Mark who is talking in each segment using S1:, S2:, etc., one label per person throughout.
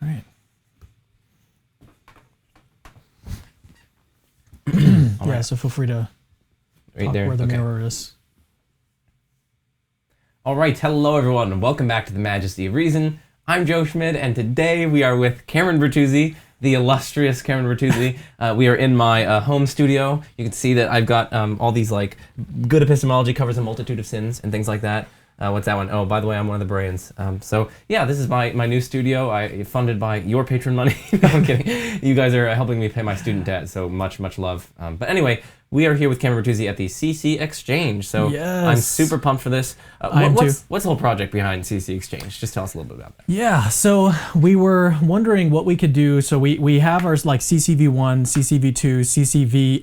S1: All right. Yeah, so feel free to talk
S2: there.
S1: where the mirror is.
S2: All right, hello everyone, and welcome back to the Majesty of Reason. I'm Joe Schmid, and today we are with Cameron Bertuzzi, the illustrious Cameron Bertuzzi. We are in my home studio. You can see that I've got all these like good epistemology covers a multitude of sins and things like that. What's that one? Oh, by the way, I'm one of the brains. So yeah, this is my new studio. Funded by your patron money. No, I'm kidding. You guys are helping me pay my student debt, so much love. But anyway, we are here with Cameron Bertuzzi at the CC Exchange. So
S1: yes.
S2: I'm super pumped for this. What's the whole project behind CC Exchange? Just tell us a little bit about that.
S1: Yeah, so we were wondering what we could do. So we have our like CCV1, CCV2,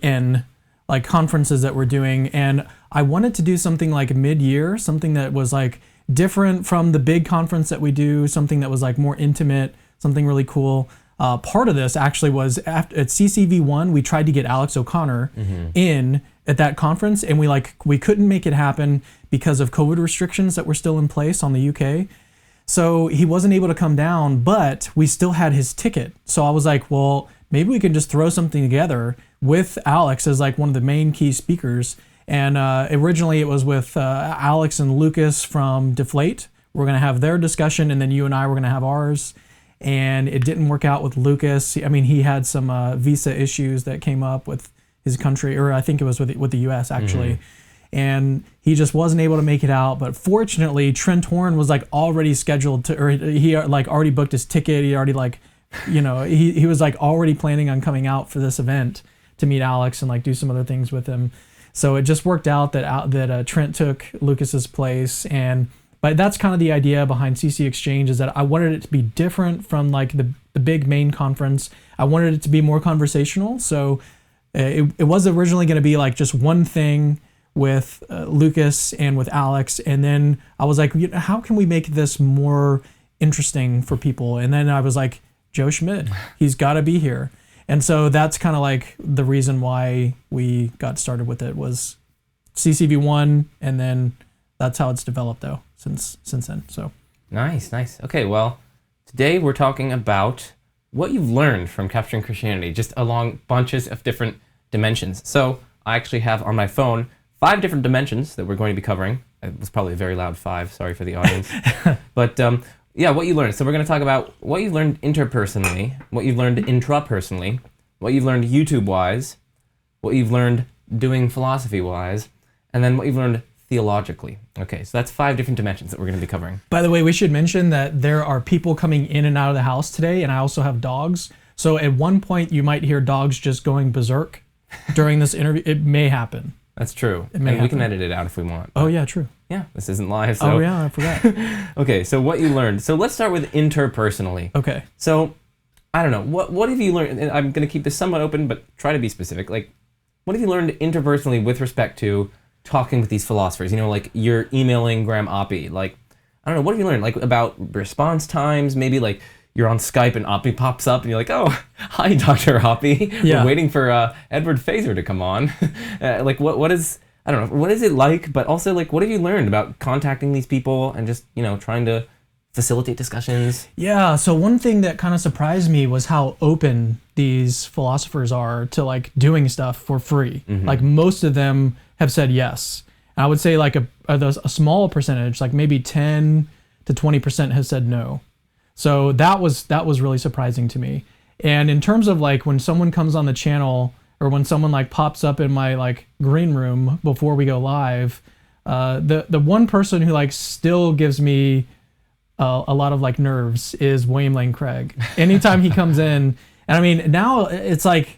S1: CCVN, like conferences that we're doing, and I wanted to do something like mid-year, something that was like different from the big conference that we do, something that was like more intimate, something really cool. Part of this actually was at CCV1, we tried to get Alex O'Connor in at that conference, and we couldn't make it happen because of COVID restrictions that were still in place on the UK. So he wasn't able to come down, but we still had his ticket. So I was like, well, maybe we can just throw something together with Alex as like one of the main key speakers. And originally it was with Alex and Lucas from Deflate. We're going to have their discussion, and then you and I were going to have ours. And it didn't work out with Lucas. I mean, he had some visa issues that came up with his country, or I think it was with the US actually. And he just wasn't able to make it out. But fortunately, Trent Horn was like already scheduled to, or he like already booked his ticket. He already like, you know, he was like already planning on coming out for this event to meet Alex and like do some other things with him. So it just worked out that Trent took Lucas's place, but that's kind of the idea behind CC Exchange, is that I wanted it to be different from like the big main conference. I wanted it to be more conversational. So it was originally going to be like just one thing with Lucas and with Alex, and then I was like, how can we make this more interesting for people? And then I was like, Joe Schmid, he's got to be here. And so that's kind of like the reason why we got started with it, was CCV1, and then that's how it's developed though since then. So
S2: nice. Okay, well, today we're talking about what you've learned from capturing Christianity, just along bunches of different dimensions. So I actually have on my phone 5 different dimensions that we're going to be covering. It was probably a very loud 5. Sorry for the audience. But yeah, what you learned. So we're going to talk about what you've learned interpersonally, what you've learned intrapersonally, what you've learned YouTube-wise, what you've learned doing philosophy-wise, and then what you've learned theologically. Okay, so that's 5 different dimensions that we're going to be covering.
S1: By the way, we should mention that there are people coming in and out of the house today, and I also have dogs. So at one point, you might hear dogs just going berserk during this interview. It may happen.
S2: That's true. And we can edit it out if we want.
S1: Oh, yeah, true.
S2: Yeah, this isn't live, so...
S1: Oh, yeah, I forgot.
S2: Okay, so what you learned. So let's start with interpersonally.
S1: Okay.
S2: So, I don't know, what have you learned? And I'm going to keep this somewhat open, but try to be specific. Like, what have you learned interpersonally with respect to talking with these philosophers? You know, like, you're emailing Graham Oppy. Like, I don't know, what have you learned? Like, about response times? Maybe, like, you're on Skype and Oppy pops up and you're like, oh, hi, Dr. Oppy.
S1: Yeah.
S2: We're waiting for Edward Fazer to come on. Like, what is... I don't know, what is it like, but also, like, what have you learned about contacting these people and just, you know, trying to facilitate discussions?
S1: Yeah, so one thing that kind of surprised me was how open these philosophers are to, like, doing stuff for free. Like, most of them have said yes. And I would say, like, a small percentage, like maybe 10 to 20% has said no. So that was really surprising to me. And in terms of, like, when someone comes on the channel, or when someone like pops up in my like green room before we go live, the one person who like still gives me a lot of like nerves is William Lane Craig. Anytime he comes in, and I mean now it's like,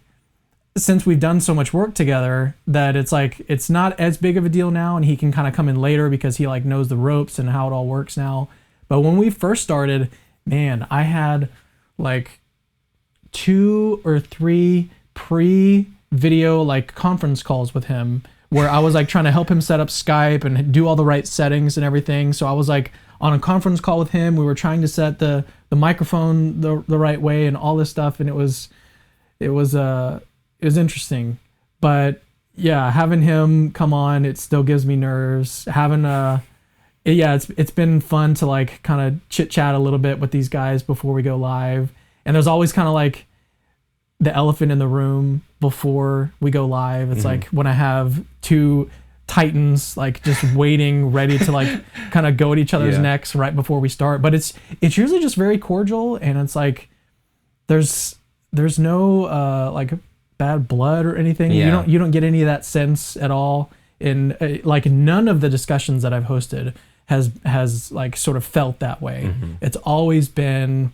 S1: since we've done so much work together, that it's like it's not as big of a deal now, and he can kind of come in later because he like knows the ropes and how it all works now. But when we first started, man, I had like 2 or 3 pre-video like conference calls with him where I was like trying to help him set up Skype and do all the right settings and everything. So I was like on a conference call with him. We were trying to set the microphone the right way and all this stuff, and it was interesting. But yeah, having him come on, it still gives me nerves. Having yeah, it's been fun to like kind of chit chat a little bit with these guys before we go live. And there's always kind of like the elephant in the room before we go live. It's like when I have two titans like just waiting, ready to like kind of go at each other's necks right before we start. But it's usually just very cordial, and it's like there's no like bad blood or anything. You don't get any of that sense at all. In like none of the discussions that I've hosted has like sort of felt that way. It's always been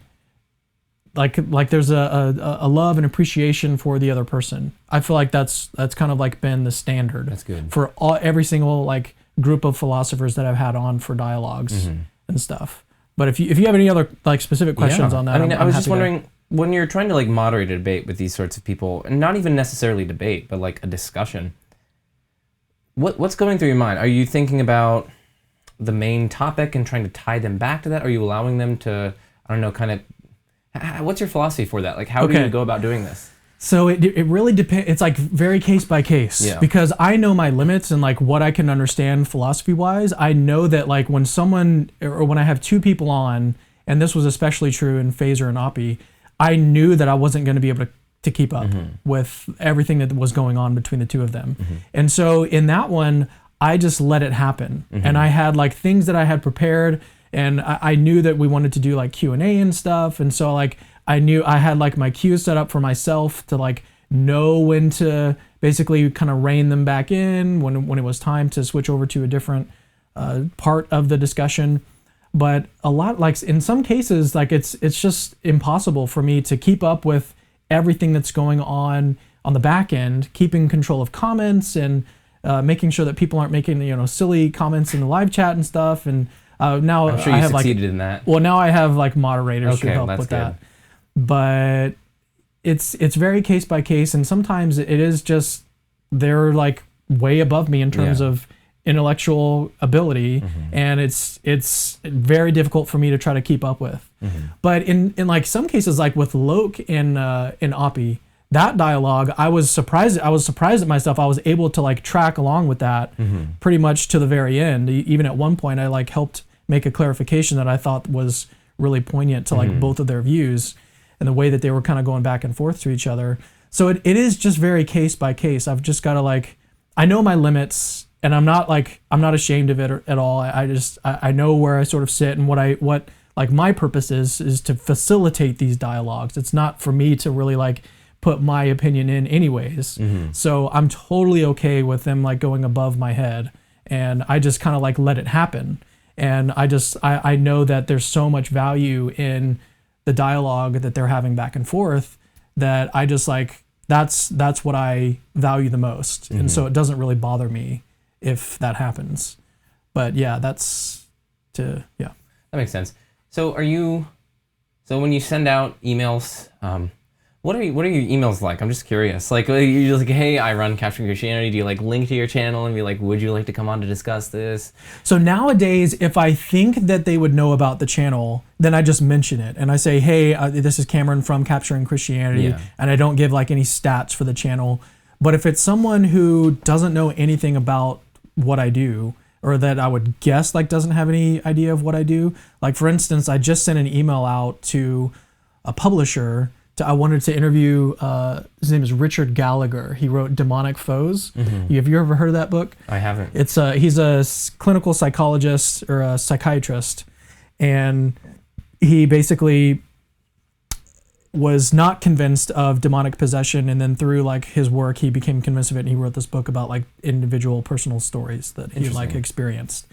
S1: like there's a love and appreciation for the other person. I feel like that's kind of like been the standard.
S2: That's good.
S1: For every single like group of philosophers that I've had on for dialogues and stuff. But if you have any other like specific questions on that,
S2: I mean, I was just
S1: happy
S2: wondering, when you're trying to like moderate a debate with these sorts of people, and not even necessarily debate, but like a discussion, what's going through your mind? Are you thinking about the main topic and trying to tie them back to that? Are you allowing them to, I don't know, kind of, what's your philosophy for that? Like, how do you go about doing this?
S1: So it really depends. It's like very case by case, because I know my limits and like what I can understand philosophy wise. I know that like when someone, or when I have two people on, and this was especially true in Phaser and Oppie, I knew that I wasn't going to be able to keep up with everything that was going on between the two of them. And so in that one, I just let it happen. And I had like things that I had prepared, and I knew that we wanted to do like Q&A and stuff. And so like I knew I had like my cues set up for myself to like know when to basically kind of rein them back in when it was time to switch over to a different part of the discussion. But a lot, like in some cases, like it's just impossible for me to keep up with everything that's going on the back end, keeping control of comments and making sure that people aren't making silly comments in the live chat and stuff. And now
S2: I'm sure you succeeded in that.
S1: Well, now I have like moderators who help with
S2: good.
S1: that. But it's very case by case, and sometimes it is just they're like way above me in terms of intellectual ability, and it's very difficult for me to try to keep up with. But in like some cases, like with Locke in Oppie, that dialogue, I was surprised at myself. I was able to like track along with that pretty much to the very end. Even at one point, I like helped make a clarification that I thought was really poignant to like both of their views and the way that they were kind of going back and forth to each other. So it is just very case by case. I've just got to like, I know my limits, and I'm not ashamed of it at all. I know where I sort of sit, and what like my purpose is to facilitate these dialogues. It's not for me to really like put my opinion in anyways. So I'm totally okay with them like going above my head, and I just kind of like let it happen. And I know that there's so much value in the dialogue that they're having back and forth that I just like, that's what I value the most. And so it doesn't really bother me if that happens. But yeah, that makes
S2: sense. So when you send out emails, what are your emails like? I'm just curious. Like, you're just like, hey, I run Capturing Christianity. Do you like link to your channel and be like, would you like to come on to discuss this?
S1: So nowadays, if I think that they would know about the channel, then I just mention it. And I say, hey, this is Cameron from Capturing Christianity. And I don't give like any stats for the channel. But if it's someone who doesn't know anything about what I do, or that I would guess like doesn't have any idea of what I do, like for instance, I just sent an email out to a publisher. I wanted to interview, his name is Richard Gallagher. He wrote Demonic Foes. Have you ever heard of that book?
S2: I haven't.
S1: He's a clinical psychologist or a psychiatrist, and he basically was not convinced of demonic possession, and then through like his work, he became convinced of it, and he wrote this book about like individual personal stories that he like experienced.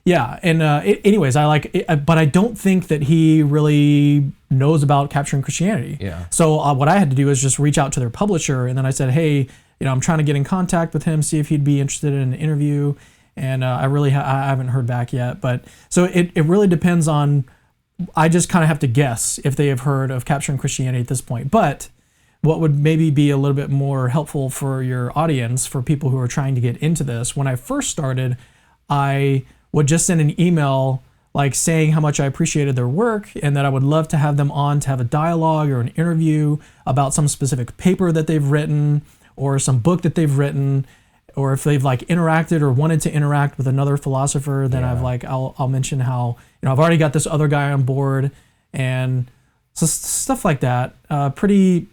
S1: Yeah, and anyways, I like it, but I don't think that he really knows about Capturing Christianity. So what I had to do is just reach out to their publisher, and then I said, hey, I'm trying to get in contact with him, see if he'd be interested in an interview, and I haven't heard back yet. But so it really depends on. I just kind of have to guess if they have heard of Capturing Christianity at this point. But what would maybe be a little bit more helpful for your audience, for people who are trying to get into this, when I first started, I would just send an email like saying how much I appreciated their work and that I would love to have them on to have a dialogue or an interview about some specific paper that they've written or some book that they've written, or if they've like interacted or wanted to interact with another philosopher, then I'll mention how, I've already got this other guy on board, and so stuff like that. Pretty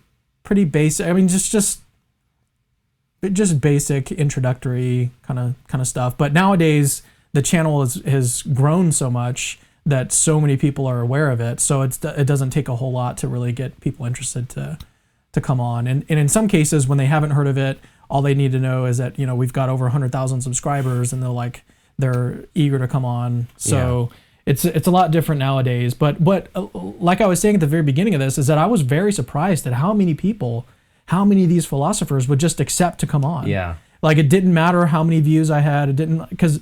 S1: basic. I mean, just basic introductory kind of stuff. But nowadays the channel has grown so much that so many people are aware of it. So it doesn't take a whole lot to really get people interested to come on. And in some cases, when they haven't heard of it, all they need to know is that, we've got over 100,000 subscribers, and they're eager to come on. So it's a lot different nowadays. But like I was saying at the very beginning of this, is that I was very surprised at how many of these philosophers would just accept to come on.
S2: Yeah.
S1: Like, it didn't matter how many views I had. It didn't, because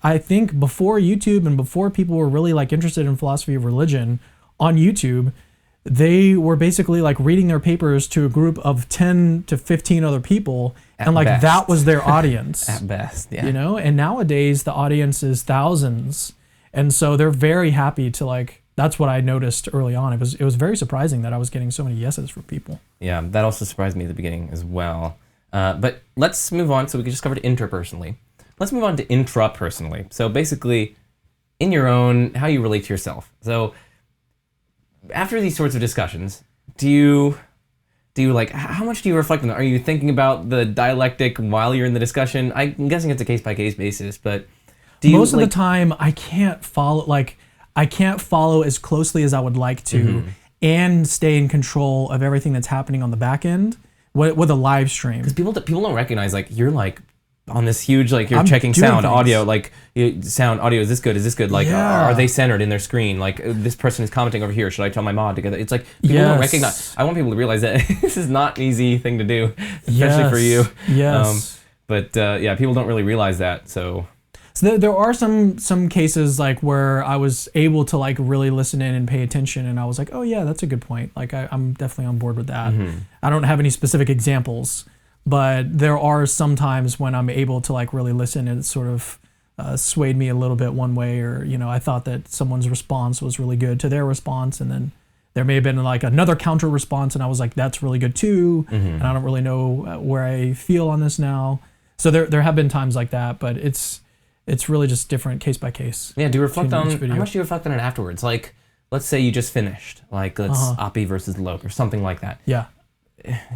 S1: I think before YouTube and before people were really like interested in philosophy of religion on YouTube, they were basically like reading their papers to a group of 10 to 15 other people.
S2: At
S1: and like
S2: best.
S1: that was their audience.
S2: At best, yeah.
S1: And nowadays the audience is thousands. And so they're very happy to like, that's what I noticed early on. It was very surprising that I was getting so many yeses from people.
S2: Yeah, that also surprised me at the beginning as well. But let's move on. So we just covered interpersonally. Let's move on to intrapersonally. So basically, in your own, how you relate to yourself. So after these sorts of discussions, do you like, how much do you reflect on that? Are you thinking about the dialectic while you're in the discussion? I'm guessing it's a case-by-case basis, but do you...
S1: Most of the time, I can't follow as closely as I would like to and stay in control of everything that's happening on the back end with a live stream.
S2: Because people don't recognize, like, you're like on this huge, like, you're
S1: I'm
S2: checking
S1: doing
S2: sound,
S1: things.
S2: audio, like, sound, audio, is this good? Like,
S1: Yeah.
S2: are they centered in their screen? Like, this person is commenting over here, should I tell my mod together? It's like, people don't recognize. I want people to realize that this is not an easy thing to do, especially for you.
S1: Yes.
S2: Yeah, people don't really realize that, so...
S1: So there are some cases like where I was able to like really listen in and pay attention, and I was like, oh yeah, that's a good point. Like I'm definitely on board with that. I don't have any specific examples, but there are some times when I'm able to like really listen, and it sort of swayed me a little bit one way, or I thought that someone's response was really good to their response, and then there may have been like another counter response, and I was like, that's really good too, and I don't really know where I feel on this now. So there have been times like that, but it's really just different case by case.
S2: Yeah, do you reflect on, how much do you reflect on it afterwards? Like, let's say you just finished, like, let's Oppie versus Loke or something like that.
S1: Yeah.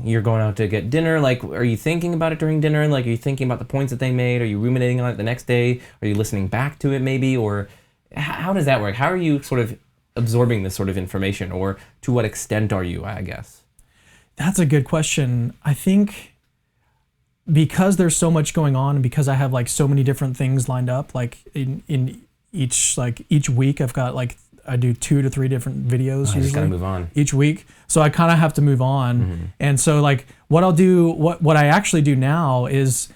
S2: You're going out to get dinner, like, are you thinking about it during dinner? Like, are you thinking about the points that they made? Are you ruminating on it the next day? Are you listening back to it maybe? Or how does that work? How are you sort of absorbing this sort of information, or to what extent are you, I guess?
S1: That's a good question. I think because there's so much going on, and because I have like so many different things lined up, like in each week I've got like, I do 2 to 3 different videos usually.
S2: Just gotta move on
S1: each week. So I kind of have to move on. And so like what I'll do, what I actually do now is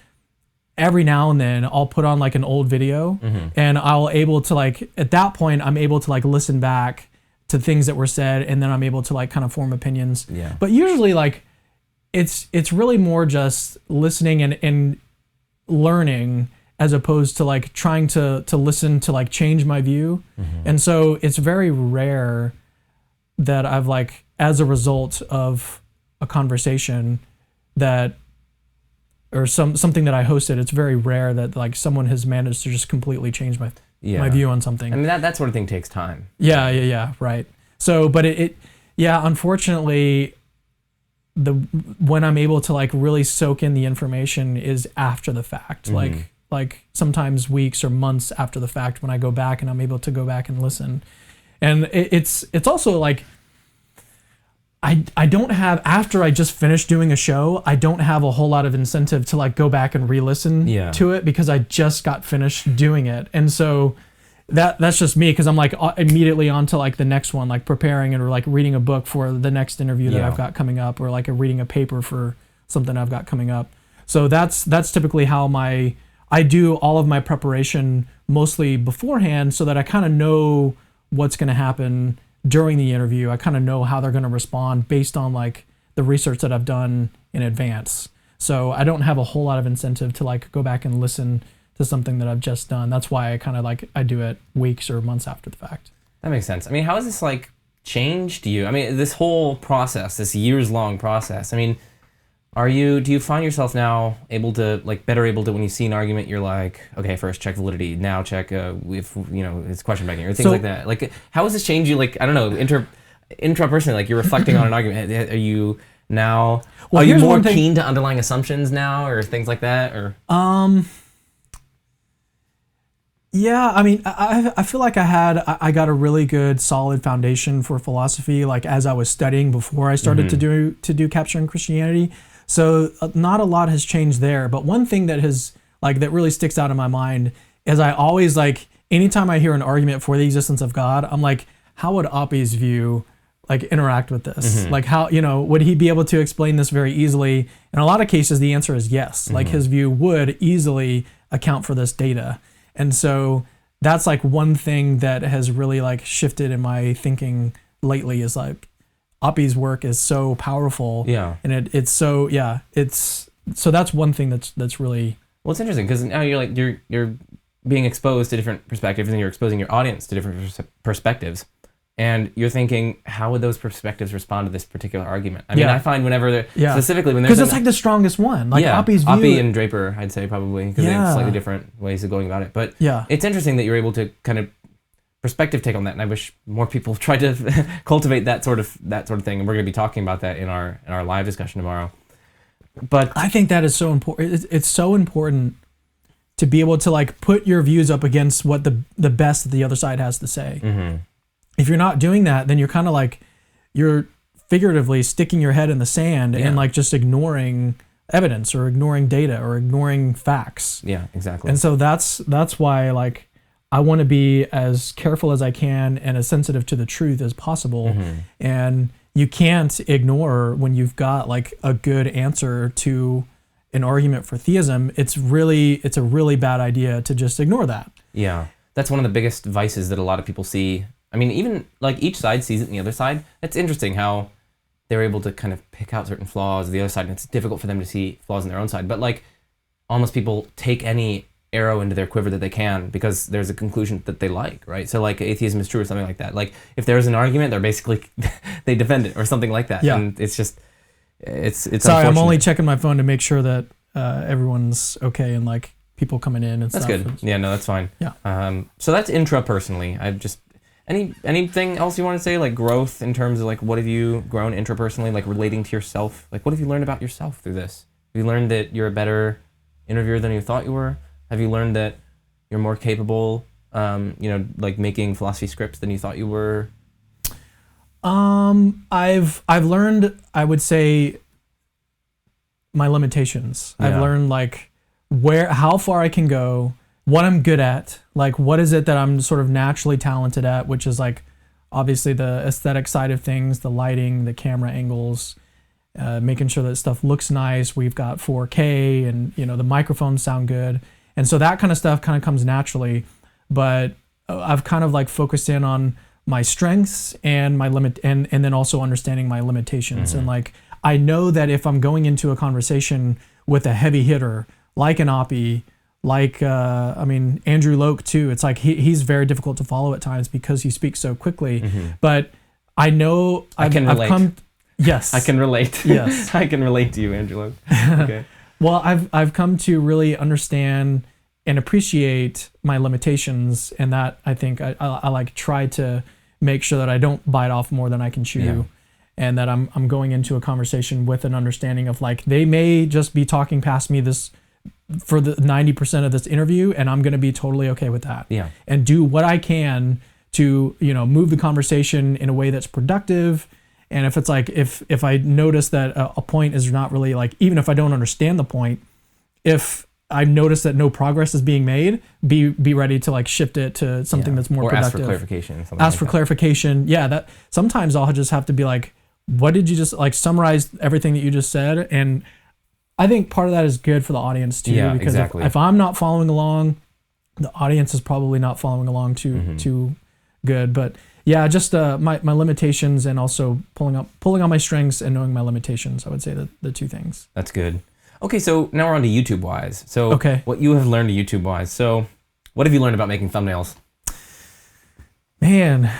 S1: every now and then I'll put on like an old video, and I'll able to like, at that point I'm able to like listen back to things that were said, and then I'm able to like kind of form opinions.
S2: Yeah.
S1: But usually like it's really more just listening and learning, as opposed to like trying to listen to like change my view. And so it's very rare that I've like, as a result of a conversation that, or something that I hosted, it's very rare that like someone has managed to just completely change my view on something.
S2: I mean, that sort of thing takes time.
S1: Yeah, right. So, but unfortunately, when I'm able to like really soak in the information is after the fact, like sometimes weeks or months after the fact, when I go back and I'm able to go back and listen. And it's also like, I don't have, after I just finished doing a show, I don't have a whole lot of incentive to like go back and re-listen to it, because I just got finished doing it. And so that's just me, because I'm like immediately on to like the next one, like preparing or like reading a book for the next interview that I've got coming up, or like reading a paper for something I've got coming up. So that's typically how I do all of my preparation, mostly beforehand, so that I kind of know what's going to happen during the interview. I kind of know how they're going to respond based on like the research that I've done in advance. So I don't have a whole lot of incentive to like go back and listen to something that I've just done. That's why I kind of like, I do it weeks or months after the fact.
S2: That makes sense. I mean, how has this like changed you? I mean, this whole process, this years long process, I mean, Do you find yourself now better able to, when you see an argument, you're like, okay, first check validity, now check if, it's question banking or things like that. Like, how has this changed you? Like, I don't know, intrapersonally, like you're reflecting on an argument. Are you now, are you more keen to underlying assumptions now or things like that? Or
S1: Yeah, I mean, I feel like I got a really good solid foundation for philosophy, like as I was studying before I started to do Capturing Christianity. So not a lot has changed there. But one thing that that really sticks out in my mind is I always anytime I hear an argument for the existence of God, I'm like, how would Oppie's view interact with this? Like how, would he be able to explain this very easily? In a lot of cases, the answer is yes. Like his view would easily account for this data. And so that's one thing that has really shifted in my thinking lately is Oppie's work is so powerful.
S2: Yeah.
S1: And it's so that's one thing that's really,
S2: well, it's interesting because now you're being exposed to different perspectives and you're exposing your audience to different perspectives. And you're thinking, how would those perspectives respond to this particular argument? I mean, I find whenever specifically when there's
S1: because it's the strongest one. Oppie's view.
S2: Oppie and Draper, I'd say probably because they have slightly different ways of going about it. But it's interesting that you're able to kind of perspective take on that, and I wish more people tried to cultivate that sort of thing. And we're going to be talking about that in our live discussion tomorrow. But
S1: I think that is so important. It's so important to be able to put your views up against what the best that the other side has to say.
S2: Mm-hmm.
S1: If you're not doing that, then you're kind of you're figuratively sticking your head in the sand and just ignoring evidence or ignoring data or ignoring facts.
S2: Yeah, exactly.
S1: And so that's why I want to be as careful as I can and as sensitive to the truth as possible.
S2: Mm-hmm.
S1: And you can't ignore when you've got a good answer to an argument for theism. It's a really bad idea to just ignore that.
S2: Yeah, that's one of the biggest vices that a lot of people see. I mean, even each side sees it in the other side. It's interesting how they're able to kind of pick out certain flaws of the other side, and it's difficult for them to see flaws in their own side. But almost people take any arrow into their quiver that they can because there's a conclusion that they like, right? So atheism is true or something like that. If there's an argument, they're basically they defend it or something like that.
S1: Yeah.
S2: And it's just it's
S1: sorry, I'm only checking my phone to make sure that everyone's okay and people coming in and
S2: that's
S1: stuff.
S2: That's good. Yeah, no, that's fine.
S1: Yeah.
S2: So that's intrapersonally. I've just anything else you want to say, growth in terms of what have you grown intrapersonally, relating to yourself? What have you learned about yourself through this? Have you learned that you're a better interviewer than you thought you were? Have you learned that you're more capable, making philosophy scripts than you thought you were?
S1: I've learned, I would say, my limitations.
S2: Yeah.
S1: I've learned how far I can go, what I'm good at, what is it that I'm sort of naturally talented at, which is obviously the aesthetic side of things, the lighting, the camera angles, making sure that stuff looks nice. We've got 4K and the microphones sound good. And so that kind of stuff kind of comes naturally, but I've kind of focused in on my strengths and my limit, and then also understanding my limitations.
S2: Mm-hmm.
S1: And I know that if I'm going into a conversation with a heavy hitter, like an Oppie, Andrew Loke too, it's he's very difficult to follow at times because he speaks so quickly.
S2: Mm-hmm.
S1: But I know
S2: I've come.
S1: Yes.
S2: I can relate.
S1: Yes.
S2: I can relate to you, Andrew Loke. Okay.
S1: Well, I've come to really understand and appreciate my limitations, and that I think I try to make sure that I don't bite off more than I can chew, and that I'm going into a conversation with an understanding of they may just be talking past me this for the 90% of this interview, and I'm going to be totally okay with that.
S2: Yeah.
S1: And do what I can to move the conversation in a way that's productive. And if it's if I notice that a point is not really even if I don't understand the point, if I notice that no progress is being made, be ready to shift it to something that's more productive.
S2: Ask for clarification.
S1: Ask for clarification. Yeah, that sometimes I'll just have to be what did you just summarize everything that you just said? And I think part of that is good for the audience too, because if I'm not following along, the audience is probably not following along too good. But yeah, just my limitations and also pulling on my strengths and knowing my limitations. I would say the two things.
S2: That's good. Okay, so now we're on to YouTube-wise. So what you have learned YouTube-wise. So what have you learned about making thumbnails?
S1: Man,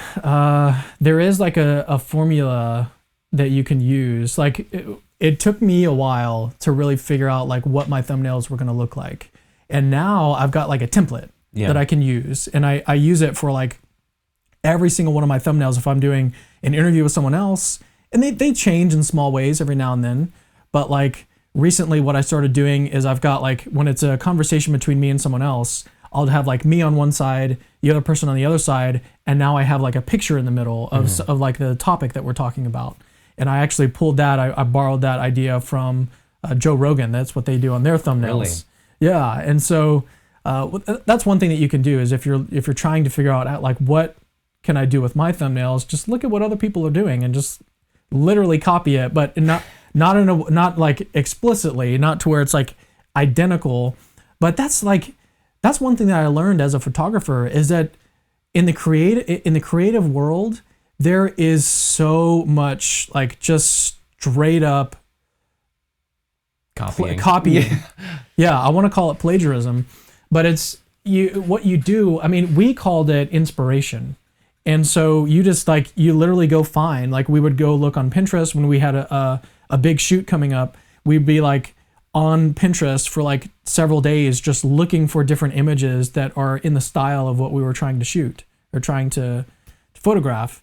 S1: there is a formula that you can use. it took me a while to really figure out like what my thumbnails were going to look like. And now I've got like a template that I can use. And I use it for like every single one of my thumbnails if I'm doing an interview with someone else. And they change in small ways every now and then. But like recently what I started doing is I've got like, when it's a conversation between me and someone else, I'll have like me on one side, the other person on the other side, and now I have like a picture in the middle of like the topic that we're talking about. And I actually pulled that, I borrowed that idea from Joe Rogan. That's what they do on their thumbnails.
S2: Really?
S1: Yeah, and so that's one thing that you can do is if you're trying to figure out like what can I do with my thumbnails, just look at what other people are doing and just literally copy it, but not like explicitly, not to where it's like identical. But that's one thing that I learned as a photographer is that in the creative world, there is so much like just straight up copying. Yeah, I want to call it plagiarism, but it's what you do. I mean, we called it inspiration. And so you just like, you literally go find, like we would go look on Pinterest when we had a big shoot coming up. We'd be like on Pinterest for like several days just looking for different images that are in the style of what we were trying to shoot or trying to photograph.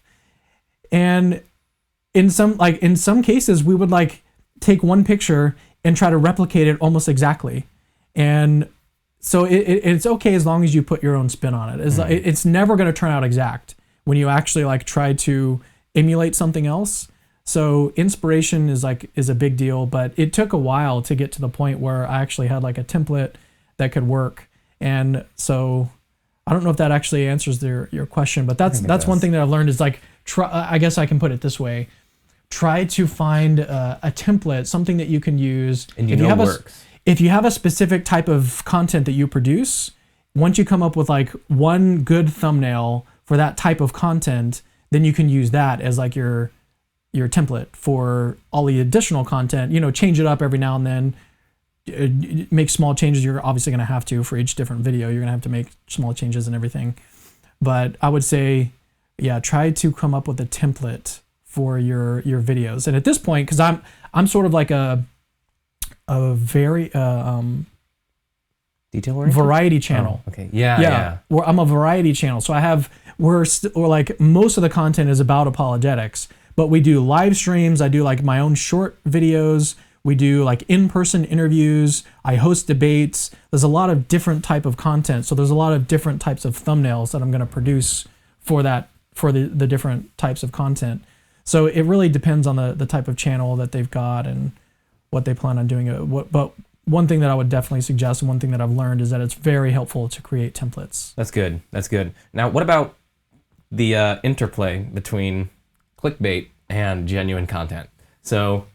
S1: And in some cases we would like take one picture and try to replicate it almost exactly. And so it's okay as long as you put your own spin on it. It's never going to turn out exact when you actually like try to emulate something else. So inspiration is a big deal, but it took a while to get to the point where I actually had like a template that could work. And so I don't know if that actually answers your question, but that's one thing that I've learned is like, I guess I can put it this way. Try to find a template, something that you can use.
S2: And works.
S1: If you have a specific type of content that you produce, once you come up with like one good thumbnail for that type of content, then you can use that as like your template for all the additional content. Change it up every now and then. Make small changes. You're obviously going to have to for each different video. You're going to have to make small changes and everything. But I would say, yeah, try to come up with a template for your videos. And at this point, because I'm sort of like a very
S2: detail-oriented
S1: variety channel.
S2: Oh, okay. Yeah.
S1: I'm a variety channel, so we're like most of the content is about apologetics, but we do live streams. I do like my own short videos. We do like in-person interviews. I host debates. There's a lot of different type of content, so there's a lot of different types of thumbnails that I'm going to produce for the different types of content. So it really depends on the type of channel that they've got and what they plan on doing. But one thing that I would definitely suggest and one thing that I've learned is that it's very helpful to create templates. That's
S2: good. Now, what about the interplay between clickbait and genuine content? So,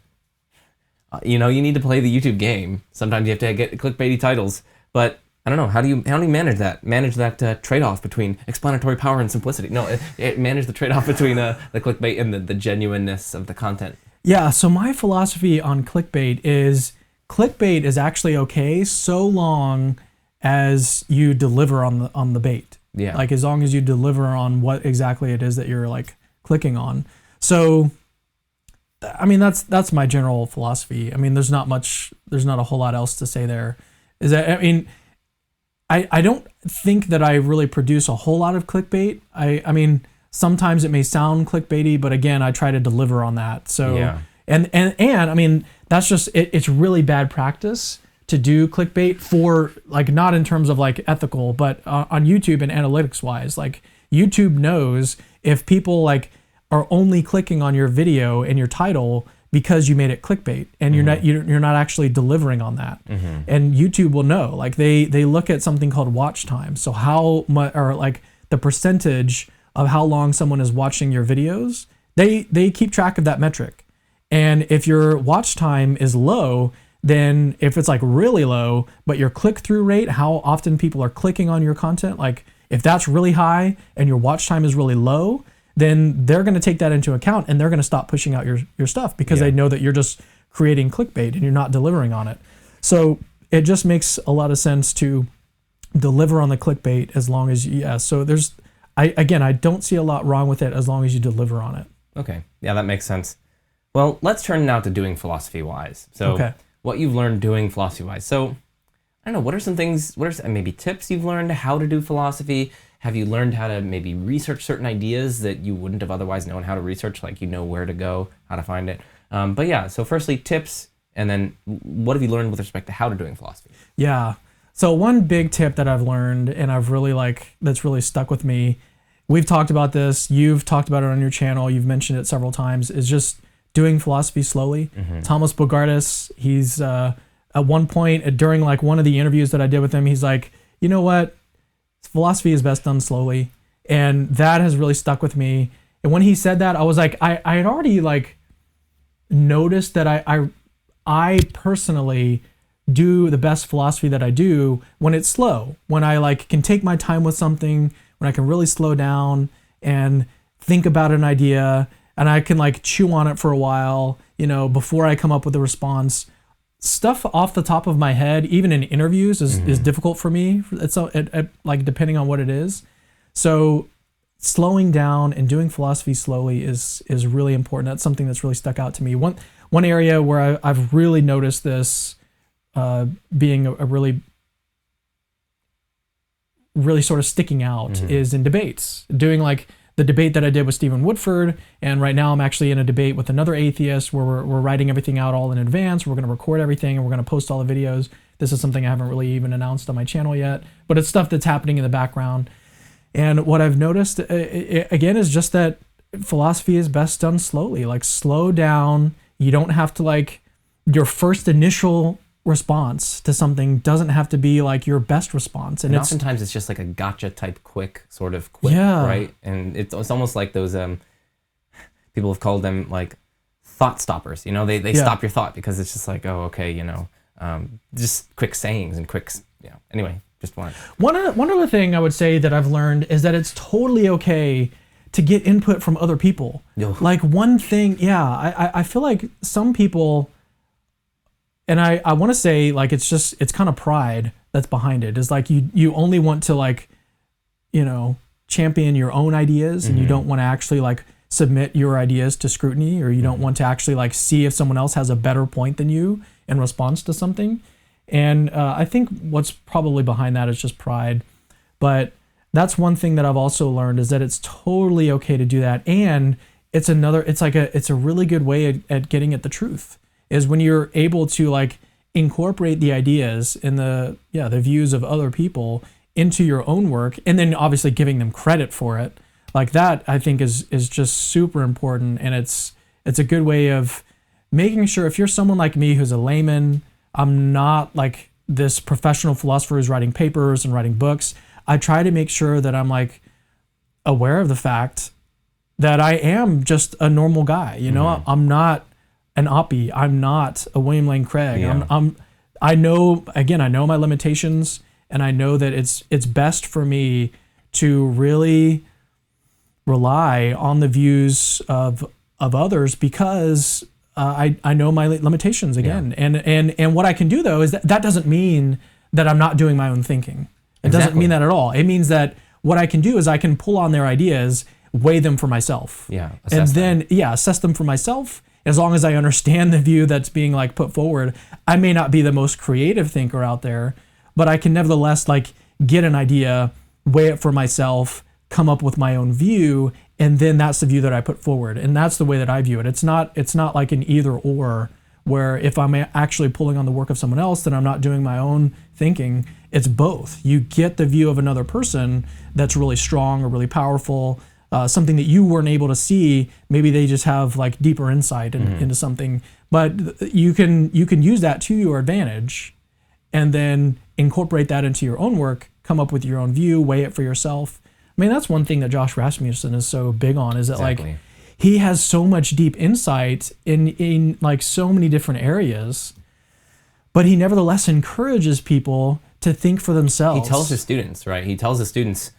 S2: you need to play the YouTube game. Sometimes you have to get clickbaity titles, but I don't know. How do you manage that? Manage that trade-off between explanatory power and simplicity. No, manage the trade-off between the clickbait and the genuineness of the content.
S1: Yeah. So my philosophy on clickbait is actually okay so long as you deliver on the bait.
S2: Yeah.
S1: Like as long as you deliver on what exactly it is that you're like clicking on. So, I mean that's my general philosophy. I mean there's not a whole lot else to say there. I don't think that I really produce a whole lot of clickbait. I mean, sometimes it may sound clickbaity, but again, I try to deliver on that. So,
S2: yeah.
S1: And I mean, that's just, it's really bad practice to do clickbait for like, not in terms of like ethical, but on YouTube and analytics wise, like YouTube knows if people like are only clicking on your video and your title because you made it clickbait and you're not actually delivering on that. Mm-hmm. And YouTube will know, like they look at something called watch time. So how much, or like the percentage of how long someone is watching your videos, they keep track of that metric. And if your watch time is low, then if it's like really low, but your click-through rate, how often people are clicking on your content, like if that's really high and your watch time is really low, then they're going to take that into account and they're going to stop pushing out your stuff because they know that you're just creating clickbait and you're not delivering on it. So it just makes a lot of sense to deliver on the clickbait as long as so I don't see a lot wrong with it as long as you deliver on it.
S2: Okay. Yeah, that makes sense. Well, let's turn now to doing philosophy-wise. So,
S1: Okay.
S2: what you've learned doing philosophy-wise. So, I don't know, what are some things, what are some, maybe tips you've learned how to do philosophy? Have you learned how to maybe research certain ideas that you wouldn't have otherwise known how to research, like you know where to go, how to find it? But yeah, so firstly, tips, and then what have you learned with respect to how to doing philosophy?
S1: Yeah. So one big tip that I've learned and I've really that's really stuck with me, we've talked about this, you've talked about it on your channel, you've mentioned it several times, is just doing philosophy slowly. Thomas Bogardus, he's at one point during like one of the interviews that I did with him, he's like, you know what? Philosophy is best done slowly. And that has really stuck with me. And when he said that, I was like, I had already like noticed that I personally do the best philosophy that I do when it's slow, when I like can take my time with something, when I can really slow down and think about an idea and I can like chew on it for a while, you know, before I come up with a response. Stuff off the top of my head, even in interviews, is difficult for me. It's like depending on what it is. So slowing down and doing philosophy slowly is really important. That's something that's really stuck out to me. One area where I've really noticed this being a really sort of sticking out is in debates. Doing like the debate that I did with Stephen Woodford, and right now I'm actually in a debate with another atheist where we're writing everything out all in advance. We're going to record everything and we're going to post all the videos. This is something I haven't really even announced on my channel yet, but it's stuff that's happening in the background. And what I've noticed, again, is just that philosophy is best done slowly. Like, slow down. You don't have to, like, your first initial response to something doesn't have to be like your best response. And
S2: oftentimes it's just like a gotcha type quick, right? And it's almost like those, people have called them like thought stoppers. You know, they stop your thought because it's just like, oh, okay, you know, just quick sayings and quick, you know, anyway, just one. One
S1: other thing I would say that I've learned is that it's totally okay to get input from other people. Like one thing, I feel like some people, and I want to say like it's kind of pride that's behind it. Is like you only want to like, you know, champion your own ideas and you don't want to actually like submit your ideas to scrutiny, or you don't want to actually like see if someone else has a better point than you in response to something. And I think what's probably behind that is just pride. But that's one thing that I've also learned, is that it's totally okay to do that. And it's a really good way at getting at the truth, is when you're able to like incorporate the ideas and the views of other people into your own work, and then obviously giving them credit for it. Like that, I think is just super important. And it's a good way of making sure, if you're someone like me who's a layman, I'm not like this professional philosopher who's writing papers and writing books. I try to make sure that I'm like aware of the fact that I am just a normal guy. You know, I'm not an Oppie. I'm not a William Lane Craig. Yeah. I know my limitations, and I know that it's best for me to really rely on the views of others, because I know my limitations again. Yeah. And what I can do though is that doesn't mean that I'm not doing my own thinking. It doesn't mean that at all. It means that what I can do is I can pull on their ideas, weigh them for myself.
S2: Yeah.
S1: Assess them for myself. As long as I understand the view that's being like put forward, I may not be the most creative thinker out there, but I can nevertheless like get an idea, weigh it for myself, come up with my own view, and then that's the view that I put forward. And that's the way that I view it. It's not like an either or, where if I'm actually pulling on the work of someone else, then I'm not doing my own thinking. It's both. You get the view of another person that's really strong or really powerful, something that you weren't able to see. Maybe they just have like deeper insight into something, but you can use that to your advantage, and then incorporate that into your own work, come up with your own view, weigh it for yourself. I mean, that's one thing that Josh Rasmussen is so big on, is that like he has so much deep insight in like so many different areas, but he nevertheless encourages people to think for themselves.
S2: He tells his students, right? He tells his students,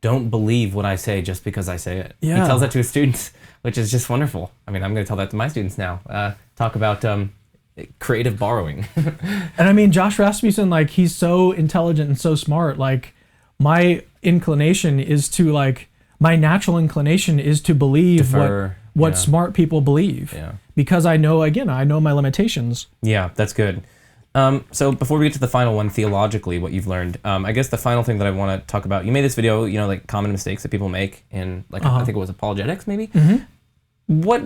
S2: don't believe what I say just because I say it.
S1: Yeah.
S2: He tells that to his students, which is just wonderful. I mean, I'm going to tell that to my students now. Talk about creative borrowing.
S1: And I mean, Josh Rasmussen, like, he's so intelligent and so smart. Like, my natural inclination is to believe what smart people believe.
S2: Yeah.
S1: Because I know my limitations.
S2: Yeah, that's good. So before we get to the final one, theologically, what you've learned, I guess the final thing that I want to talk about, you made this video, like common mistakes that people make in, like, I think it was apologetics, maybe? Mm-hmm. What,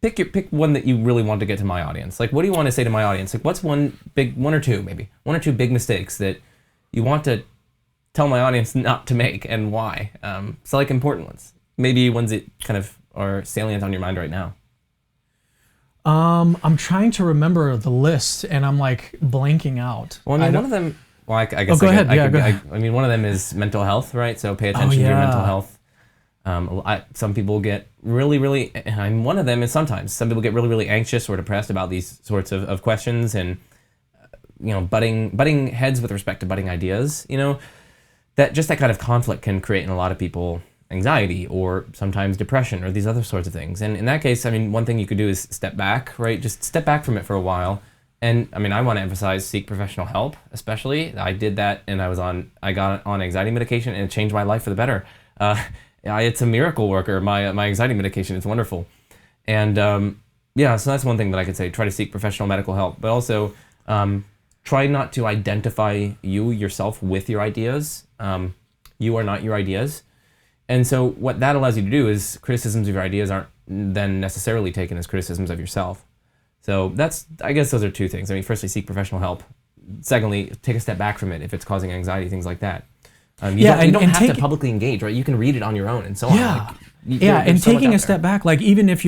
S2: pick one that you really want to get to my audience. Like, what do you want to say to my audience? Like, what's one or two big mistakes that you want to tell my audience not to make, and why? So, like, important ones. Maybe ones that kind of are salient on your mind right now.
S1: I'm trying to remember the list, and I'm like blanking out.
S2: Well, I mean, one of them. Well, I guess.
S1: Go ahead.
S2: I mean, one of them is mental health, right? So pay attention to your mental health. Some people get really. And one of them is sometimes some people get really anxious or depressed about these sorts of questions, and butting heads with respect to budding ideas. That kind of conflict can create in a lot of people anxiety or sometimes depression or these other sorts of things. And in that case, I mean, one thing you could do is step back, right? Just step back from it for a while. And I mean, I want to emphasize seek professional help, especially. I did that, and I got on anxiety medication, and it changed my life for the better. It's a miracle worker, my anxiety medication. It's wonderful. And so that's one thing that I could say. Try to seek professional medical help, but also try not to identify yourself with your ideas. You are not your ideas. And so what that allows you to do is criticisms of your ideas aren't then necessarily taken as criticisms of yourself. So I guess those are two things. I mean, firstly, seek professional help. Secondly, take a step back from it if it's causing anxiety, things like that. You don't have to publicly engage, right? You can read it on your own and so on.
S1: And taking a step back, like even if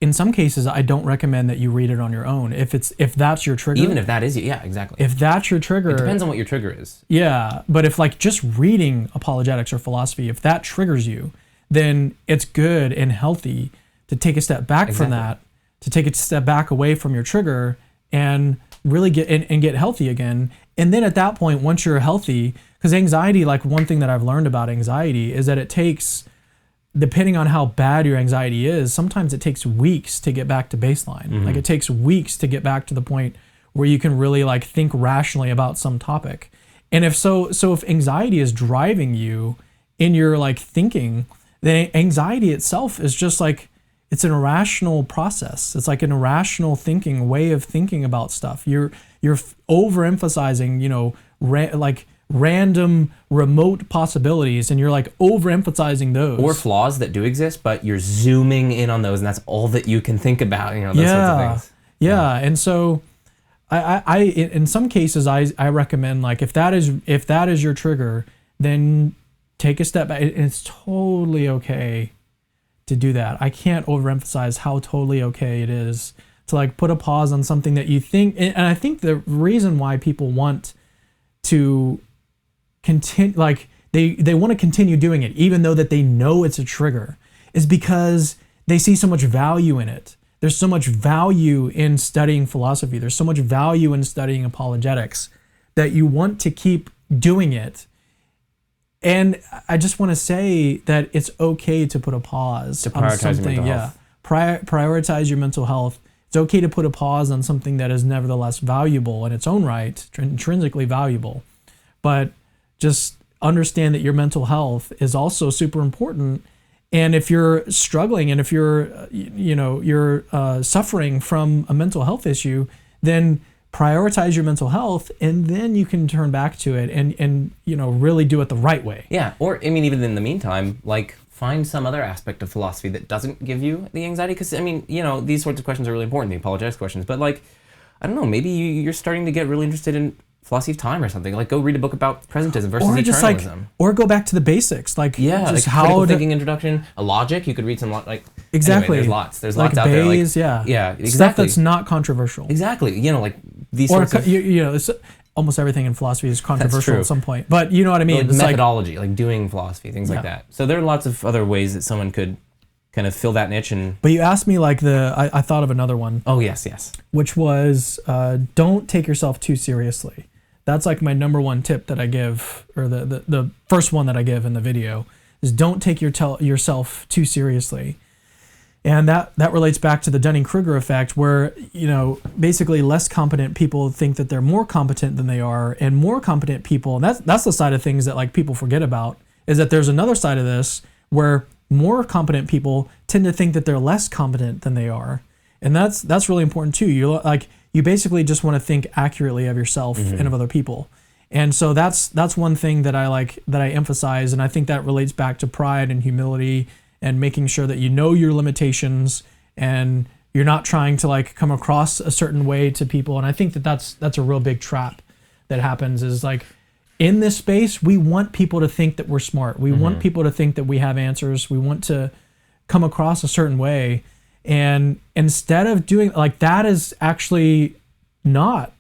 S1: in some cases, I don't recommend that you read it on your own. If that's your trigger.
S2: Even if that is, exactly.
S1: If that's your trigger.
S2: It depends on what your trigger is.
S1: Yeah, but if like just reading apologetics or philosophy, if that triggers you, then it's good and healthy to take a step back from that, to take a step back away from your trigger and really get healthy again. And then at that point, once you're healthy, because anxiety, like one thing that I've learned about anxiety is that it takes, depending on how bad your anxiety is, sometimes it takes weeks to get back to baseline. Mm-hmm. Like it takes weeks to get back to the point where you can really like think rationally about some topic. And if anxiety is driving you in your like thinking, then anxiety itself is just like, it's an irrational process. It's like an irrational thinking, way of thinking about stuff. You're overemphasizing, random remote possibilities, and you're like overemphasizing those,
S2: or flaws that do exist, but you're zooming in on those, and that's all that you can think about, those sorts of things.
S1: And so I in some cases I recommend, like, if that is your trigger, then take a step back. It's totally okay to do that. I can't overemphasize how totally okay it is to like put a pause on something that you think, and I think the reason why people want to continue, like they want to continue doing it even though that they know it's a trigger, is because they see so much value in it. There's so much value in studying philosophy. There's so much value in studying apologetics that you want to keep doing it. And I just want to say that it's okay to put a pause on something. Prioritize your mental health. It's okay to put a pause on something that is nevertheless valuable in its own right, intrinsically valuable. But just understand that your mental health is also super important. And if you're struggling, and if you're suffering from a mental health issue, then prioritize your mental health, and then you can turn back to it and really do it the right way.
S2: Yeah, or I mean, even in the meantime, like, find some other aspect of philosophy that doesn't give you the anxiety. Because, I mean, these sorts of questions are really important, the apologetics questions. But, like, I don't know, maybe you're starting to get really interested in philosophy of time or something. Like, go read a book about presentism versus eternalism.
S1: Or go back to the basics. Like,
S2: just like critical thinking introduction, a logic. You could read some,
S1: exactly.
S2: Anyway, there's lots. There's
S1: like
S2: lots out there.
S1: Yeah,
S2: exactly.
S1: Stuff that's not controversial.
S2: Exactly. Like these sorts of...
S1: it's, almost everything in philosophy is controversial at some point. But you know what I mean?
S2: It's methodology, like doing philosophy, things like that. So there are lots of other ways that someone could kind of fill that niche.
S1: But you asked me I thought of another one.
S2: Oh, yes.
S1: Which was don't take yourself too seriously. That's like my number one tip that I give, or the first one that I give in the video, is don't take yourself too seriously. And that relates back to the Dunning-Kruger effect, where, basically less competent people think that they're more competent than they are, and more competent people, and that's the side of things that like people forget about, is that there's another side of this where more competent people tend to think that they're less competent than they are. And that's really important too. You basically just want to think accurately of yourself and of other people. And so that's one thing that I emphasize, and I think that relates back to pride and humility and making sure that you know your limitations and you're not trying to like come across a certain way to people. And I think that's a real big trap that happens is like in this space, we want people to think that we're smart. We want people to think that we have answers. We want to come across a certain way. And instead of doing like that is actually not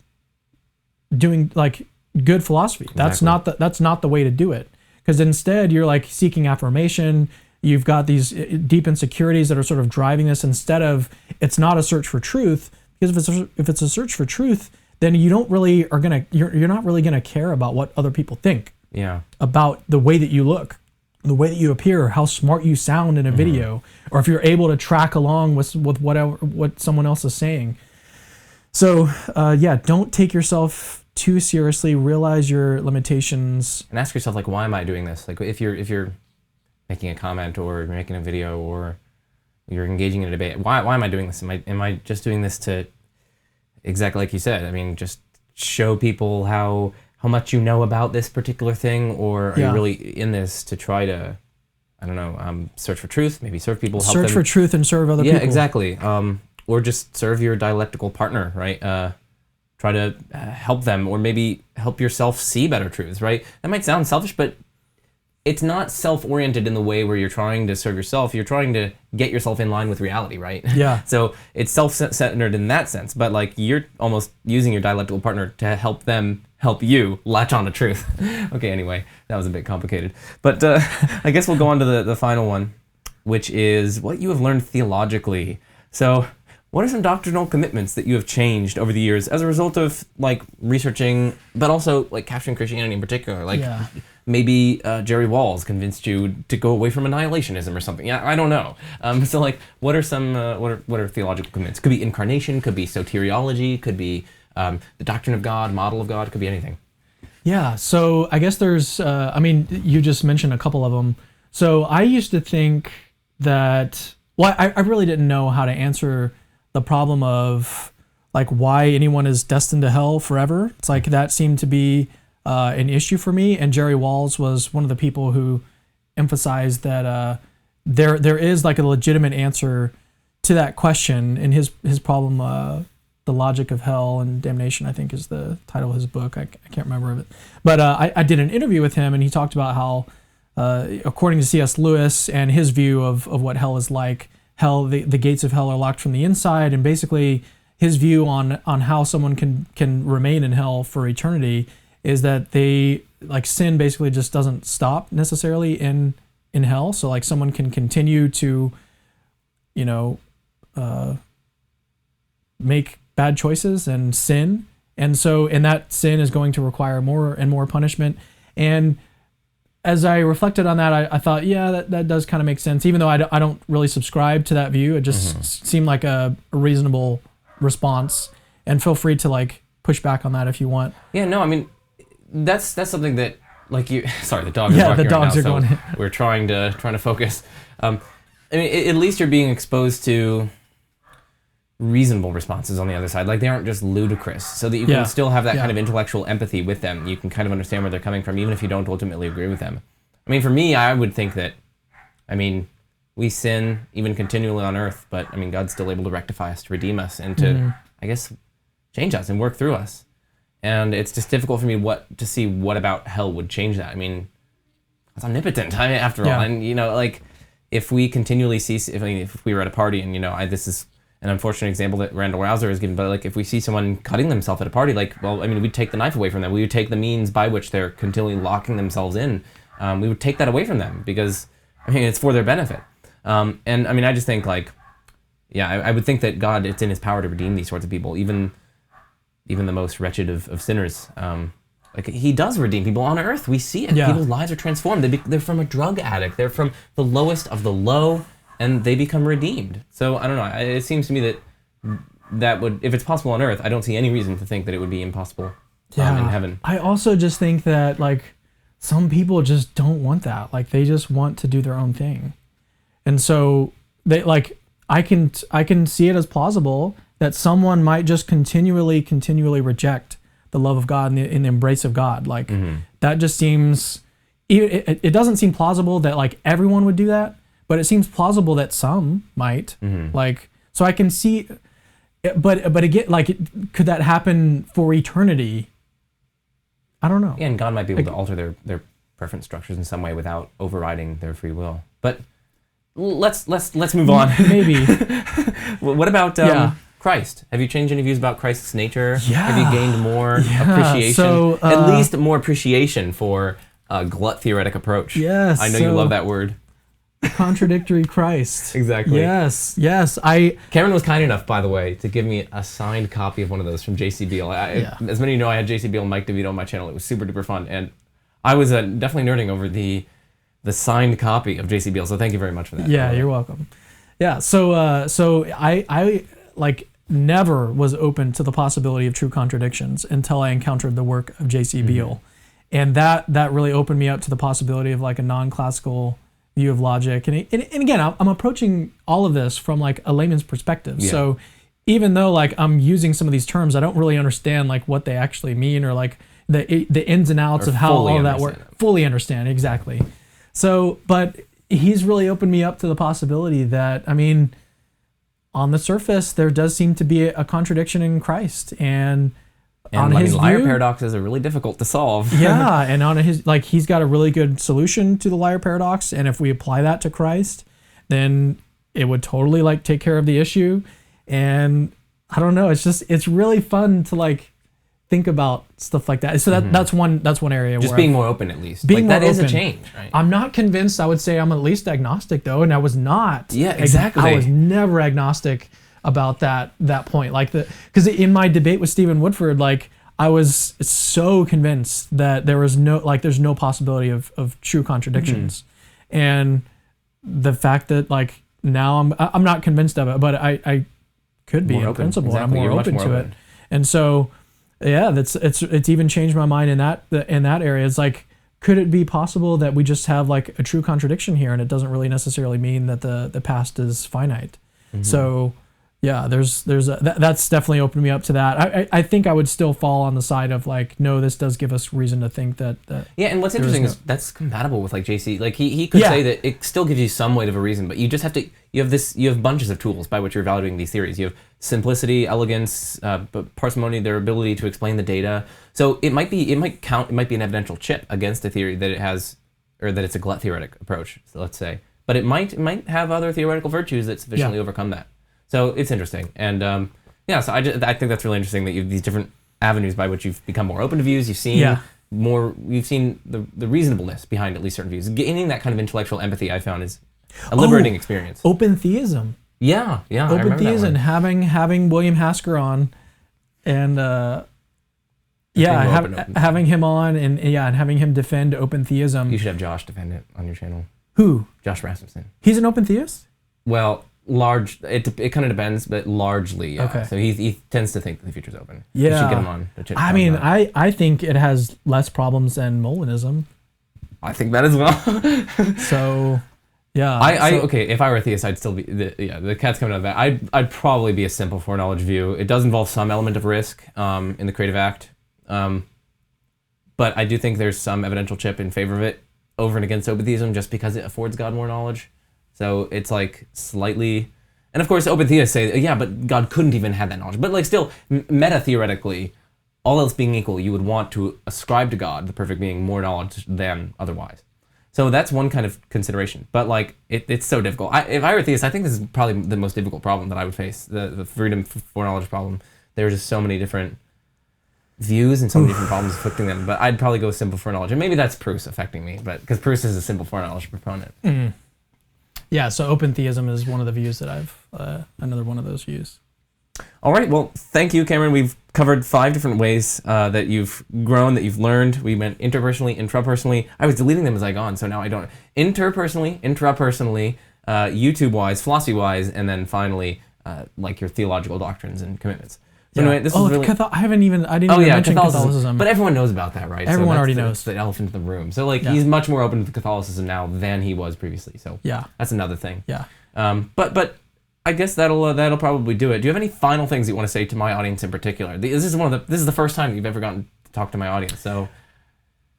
S1: doing like good philosophy.
S2: Exactly.
S1: That's not the way to do it. Because instead you're like seeking affirmation. You've got these deep insecurities that are sort of driving this instead of it's not a search for truth. Because if it's a search for truth, then you don't really you're not really gonna care about what other people think.
S2: Yeah.
S1: About the way that you look, the way that you appear, how smart you sound in a video, or if you're able to track along with what someone else is saying. So don't take yourself too seriously. Realize your limitations
S2: And ask yourself, like, why am I doing this? Like, if you're making a comment or you're making a video or you're engaging in a debate, why am I doing this? Am I just doing this to, exactly like you said, I mean, just show people how much you know about this particular thing, or are you really in this to try to, I don't know, search for truth, maybe serve people, help them.
S1: Search for truth and serve other people.
S2: Yeah, exactly. Or just serve your dialectical partner, right? Try to help them, or maybe help yourself see better truths, right? That might sound selfish, but it's not self-oriented in the way where you're trying to serve yourself. You're trying to get yourself in line with reality, right?
S1: Yeah.
S2: So it's self-centered in that sense, but like you're almost using your dialectical partner to help them help you latch on to truth. Okay, anyway, that was a bit complicated. But I guess we'll go on to the final one, which is what you have learned theologically. So what are some doctrinal commitments that you have changed over the years as a result of like researching, but also like capturing Christianity in particular? Like maybe Jerry Walls convinced you to go away from annihilationism or something. Yeah, I don't know. So like, what are some what are theological commitments? Could be incarnation, could be soteriology, could be the doctrine of God, model of God, could be anything.
S1: Yeah. So I guess there's. You just mentioned a couple of them. So I used to think that. Well, I really didn't know how to answer the problem of like why anyone is destined to hell forever. It's like that seemed to be an issue for me, and Jerry Walls was one of the people who emphasized that there is like a legitimate answer to that question. In his problem, The Logic of Hell and Damnation, I think is the title of his book. I can't remember of it, but I did an interview with him, and he talked about how according to C.S. Lewis and his view of what hell is like, the gates of hell are locked from the inside, and basically his view on how someone can remain in hell for eternity is that they like sin basically just doesn't stop necessarily in hell. So like someone can continue to, make bad choices and sin, and that sin is going to require more and more punishment. And as I reflected on that, I thought, yeah, that does kind of make sense. Even though I don't really subscribe to that view, it just seemed like a reasonable response. And feel free to like push back on that if you want.
S2: Yeah, no, I mean, that's something that like you. Sorry, the dogs.
S1: Yeah,
S2: are
S1: the dogs
S2: right now,
S1: are
S2: so
S1: going.
S2: We're trying to focus. I mean, at least you're being exposed to reasonable responses on the other side. Like they aren't just ludicrous, so that you can still have that kind of intellectual empathy with them. You can kind of understand where they're coming from, even if you don't ultimately agree with them. I mean, for me, I would think that, I mean, we sin even continually on earth, but I mean, God's still able to rectify us, to redeem us, and to, I guess, change us and work through us. And it's just difficult for me to see what about hell would change that. I mean, it's omnipotent, after all. And, like, if we continually see, if we were at a party and, this is an unfortunate example that Randall Rouser has given, but like if we see someone cutting themselves at a party, like, well, I mean, we'd take the knife away from them. We would take the means by which they're continually locking themselves in. We would take that away from them because, I mean, it's for their benefit. And I mean, I just think like, I would think that God, it's in his power to redeem these sorts of people, even the most wretched of sinners. Like he does redeem people on earth. We see it. People's lives are transformed. They're from a drug addict. They're from the lowest of the low, and they become redeemed. So I don't know. It seems to me that would, if it's possible on earth, I don't see any reason to think that it would be impossible in heaven.
S1: I also just think that like some people just don't want that. Like they just want to do their own thing. And so they like I can see it as plausible that someone might just continually reject the love of God and the embrace of God. Like that just seems it doesn't seem plausible that like everyone would do that, but it seems plausible that some might. Like so I can see, but again, like could that happen for eternity? I don't know.
S2: Yeah, and God might be able to alter their preference structures in some way without overriding their free will. But let's move on.
S1: Maybe.
S2: What about Christ? Have you changed any views about Christ's nature?
S1: Yeah.
S2: Have you gained more appreciation?
S1: So,
S2: at least more appreciation for a glut theoretic approach.
S1: Yes.
S2: I know you love that word.
S1: Contradictory Christ.
S2: Exactly.
S1: Yes.
S2: Cameron was kind enough, by the way, to give me a signed copy of one of those from J.C. Beale. As many of you know, I had J.C. Beale and Mike DeVito on my channel. It was super duper fun, and I was definitely nerding over the signed copy of J.C. Beale. So thank you very much for that.
S1: Yeah, you're welcome. Yeah. So I like never was open to the possibility of true contradictions until I encountered the work of J.C. Beale, and that really opened me up to the possibility of like a non-classical view of logic. And again, I'm approaching all of this from like a layman's perspective. Yeah. So even though like I'm using some of these terms, I don't really understand like what they actually mean or like the ins and outs of how all of that works. Fully understand, exactly. So, but he's really opened me up to the possibility that, I mean, on the surface, there does seem to be a contradiction in Christ, and on his
S2: liar
S1: view,
S2: paradoxes are really difficult to solve.
S1: Yeah, and on his like he's got a really good solution to the liar paradox, and if we apply that to Christ, then it would totally like take care of the issue. And I don't know, it's really fun to like think about stuff like that. So that's one area
S2: just
S1: where
S2: being more open, at least.
S1: Being
S2: like, that
S1: more
S2: is
S1: open.
S2: a change, right?
S1: I'm not convinced. I would say I'm at least agnostic though, and I was not.
S2: Yeah, exactly.
S1: I was never agnostic about that point. Like because in my debate with Stephen Woodford, like I was so convinced that there's no possibility of true contradictions, and the fact that like now I'm not convinced of it, but I could be in principle. Exactly. I'm more open to it, and so. Yeah, it's even changed my mind in that area. It's like, could it be possible that we just have like a true contradiction here, and it doesn't really necessarily mean that the past is finite? So, yeah, that's definitely opened me up to that. I think I would still fall on the side of like, no, this does give us reason to think that.
S2: Yeah, and what's interesting is that's compatible with like JC. Like he could say that it still gives you some weight of a reason, but you just have to. You have bunches of tools by which you're evaluating these theories. You have simplicity, elegance, parsimony, their ability to explain the data. So it might be an evidential chip against a theory that it has, or that it's a glut theoretic approach. So let's say, but it might have other theoretical virtues that sufficiently overcome that. So it's interesting, and so I think that's really interesting that you have these different avenues by which you've become more open to views. You've seen you've seen the reasonableness behind at least certain views. Gaining that kind of intellectual empathy, I found, is a liberating experience.
S1: Open theism.
S2: Yeah.
S1: Open theism. Having William Hasker on, and having him on, and having him defend open theism.
S2: You should have Josh defend it on your channel.
S1: Who?
S2: Josh Rasmussen.
S1: He's an open theist?
S2: Well, it kind of depends, but largely, yeah. Okay. So he tends to think that the future's open.
S1: Yeah.
S2: You should get him on.
S1: I mean, I think it has less problems than Molinism.
S2: I think that as well.
S1: So, yeah.
S2: Okay, if I were a theist, I'd still be, the cat's coming out of that. I'd probably be a simple foreknowledge view. It does involve some element of risk in the creative act. But I do think there's some evidential chip in favor of it over and against open theism just because it affords God more knowledge. So it's like slightly, and of course open theists say, but God couldn't even have that knowledge. But like still, meta-theoretically, all else being equal, you would want to ascribe to God, the perfect being, more knowledge than otherwise. So that's one kind of consideration. But like, it's so difficult. If I were a theist, I think this is probably the most difficult problem that I would face, the freedom for knowledge problem. There are just so many different views and so many different problems afflicting them. But I'd probably go simple foreknowledge. And maybe that's Proust affecting me, but because Proust is a simple foreknowledge proponent.
S1: Mm. Yeah, so open theism is one of the views that I've, another one of those views.
S2: All right, well, thank you, Cameron. We've covered 5 different ways that you've grown, that you've learned. We went interpersonally, intrapersonally. I was deleting them as I gone, so now I don't. Interpersonally, intrapersonally, YouTube-wise, philosophy-wise, and then finally, like your theological doctrines and commitments. So anyway, this is really...
S1: I didn't even mention Catholicism.
S2: But everyone knows about that, right?
S1: Everyone already
S2: knows.
S1: knows.
S2: The elephant in the room. So like he's much more open to Catholicism now than he was previously. So
S1: yeah,
S2: that's another thing.
S1: Yeah.
S2: But I guess that'll probably do it. Do you have any final things you want to say to my audience in particular? This is the first time you've ever gotten to talk to my audience. So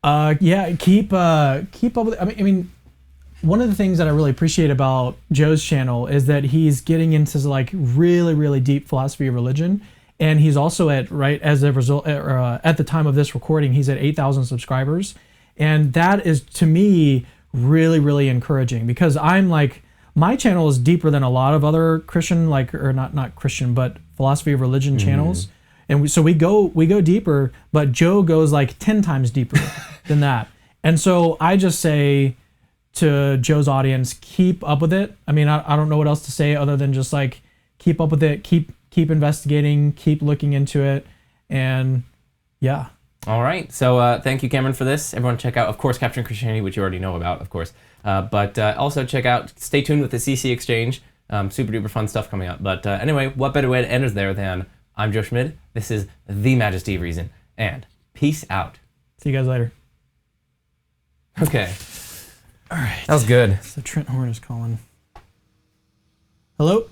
S1: keep up with it. I mean, one of the things that I really appreciate about Joe's channel is that he's getting into like really, really deep philosophy of religion. And he's also at the time of this recording, he's at 8,000 subscribers. And that is, to me, really, really encouraging, because I'm like, my channel is deeper than a lot of other Christian, not Christian, but philosophy of religion channels. And so we go deeper, but Joe goes like 10 times deeper than that. And so I just say to Joe's audience, keep up with it. I mean, I don't know what else to say other than just like, keep up with it, keep investigating, keep looking into it, and yeah.
S2: All right. So thank you, Cameron, for this. Everyone check out, of course, Capturing Christianity, which you already know about, of course. But also stay tuned with the CC Exchange. Super duper fun stuff coming up. But anyway, what better way to end us there than I'm Joe Schmid. This is The Majesty of Reason. And peace out.
S1: See you guys later.
S2: Okay.
S1: All right.
S2: That was good.
S1: So Trent Horn is calling. Hello?